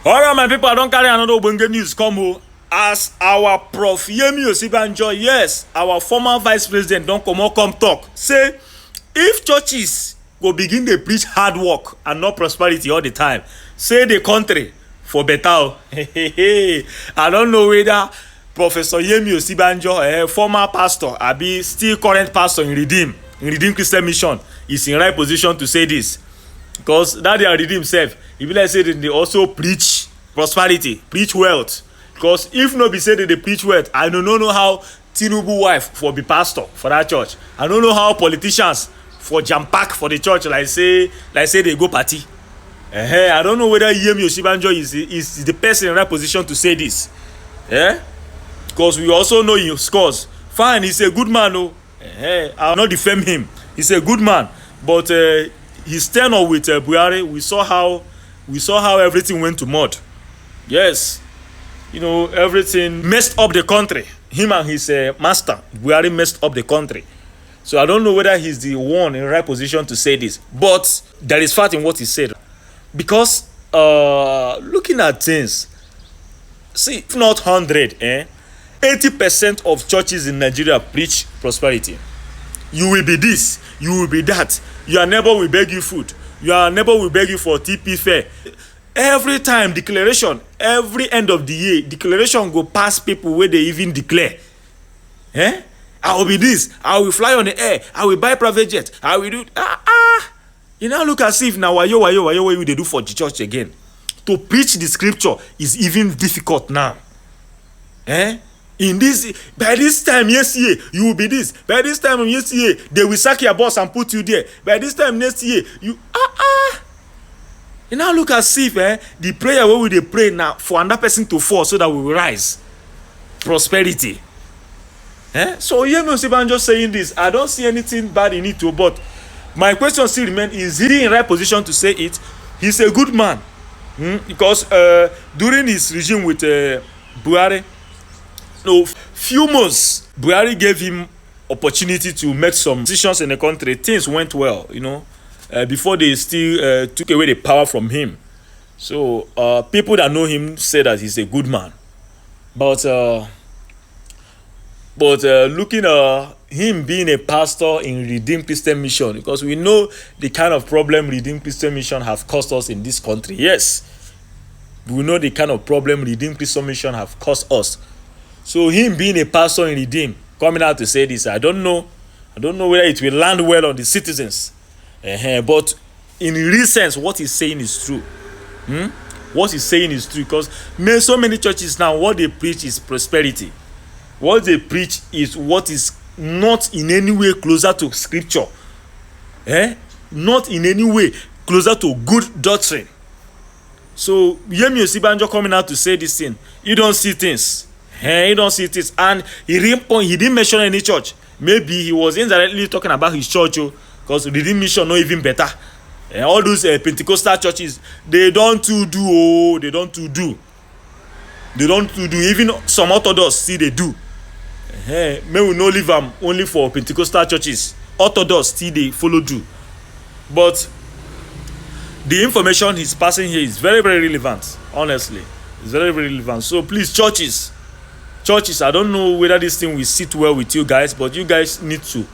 Alright, my people, I don't carry another Obenge news come o. As our Prof Yemi osibanjo, yes, our former vice president don come talk say if churches go begin dey preach hard work and not prosperity all the time, say the country for better o. I don't know whether Professor Yemi osibanjo, former pastor abi still current pastor in Redeem Christian Mission, is in right position to say this, because that their Redeem sef, e be like say they also preach prosperity, preach wealth. Because if no be say they preach wealth, I don't know how Tinubu wife for be pastor for that church. I don't know how politicians for jam pack for the church like say they go party. I don't know whether Yemi osibanjo is the person in right position to say this. Because we also know he scores. Fine, he's a good man. I'll not defame him. He's a good man, but his tenure with Buhari, we saw how everything went to mud. Yes, you know, everything messed up the country. Him and his master Buhari messed up the country. So I don't know whether he's the one in right position to say this, but there is fact in what he said. Because looking at things, see, if not 100, 80% of churches in Nigeria preach prosperity. You will be this, you will be that. Your neighbor will beg you food. Your neighbor will beg you for TP fare. Every time declaration, every end of the year, declaration go past people where they even declare. I will be this, I will fly on the air, I will buy private jet, I will do. You now look as if now wayo what they do for the church again. To preach the scripture is even difficult now. In this, by this time next year you will be this. By this time next year they will sack your boss and put you there. By this time next year you You now look as if the prayer where we dey pray now for another person to fall so that we will rise. Prosperity. So Yemi osibanjo saying this, I don't see anything bad in it too, but my question still remains: is he in right position to say it? He's a good man. Because during his regime with Buhari, few months, Buhari gave him opportunity to make some decisions in the country. Things went well, you know, before they still took away the power from him. So people that know him say that he's a good man. But looking at him being a pastor in Redeem Christian Mission, because we know the kind of problem Redeem Christian Mission have caused us in this country. Yes, we know the kind of problem Redeem Christian Mission have caused us. So him being a pastor in Redeem, coming out to say this, I don't know whether it will land well on the citizens. But in real sense, what he's saying is true. What he's saying is true, because so many churches now, what they preach is prosperity. What they preach is what is not in any way closer to scripture. Not in any way closer to good doctrine. So Yemi osibanjo coming out to say this thing, you don't see things. He don't see this, and he didn't mention any church. Maybe he was indirectly talking about his church, because Redeem Mission not even better. All those Pentecostal churches, they don't do. Even some Orthodox see they do. May we no leave them only for Pentecostal churches. Orthodox still they follow do. But the information he's passing here is very, very relevant. Honestly, it's very, very relevant. So please, churches, I don't know whether this thing will sit well with you guys, but you guys need to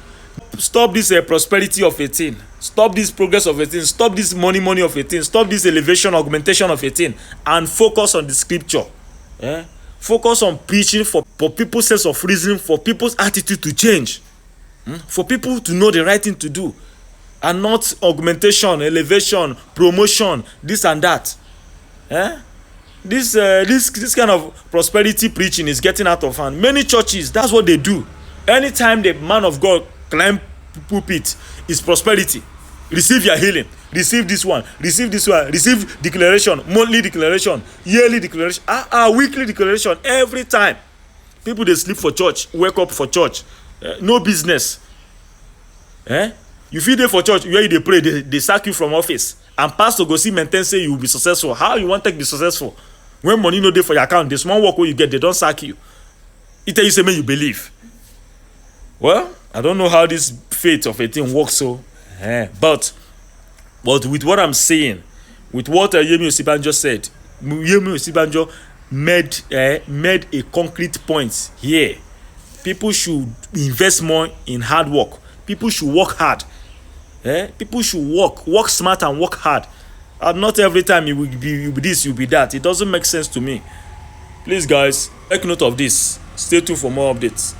stop this prosperity of a thing. Stop this progress of a thing. Stop this money of a thing. Stop this elevation, augmentation of a thing, and focus on the scripture. Focus on preaching for people's sense of reason, for people's attitude to change, for people to know the right thing to do, and not augmentation, elevation, promotion, this and that. This kind of prosperity preaching is getting out of hand. Many churches, that's what they do. Anytime the man of God climb pulpit, is prosperity. Receive your healing. Receive this one. Receive this one. Receive declaration, monthly declaration, yearly declaration, weekly declaration. Every time people they sleep for church, wake up for church. No business. You feel there for church where they pray, they sack you from office, and pastor go see maintain say you will be successful. How you want to be successful when money no dey for your account? The small work where you get, they don't sack you. It tell you say, man, you believe. Well, I don't know how this faith of a thing works, so but with what I'm saying, with what Yemi osibanjo said, Yemi Osibanjo made a concrete point here. People should invest more in hard work. People should work hard. People should work smart and work hard. And not every time you will be this, you will be that. It doesn't make sense to me. Please, guys, take note of this. Stay tuned for more updates.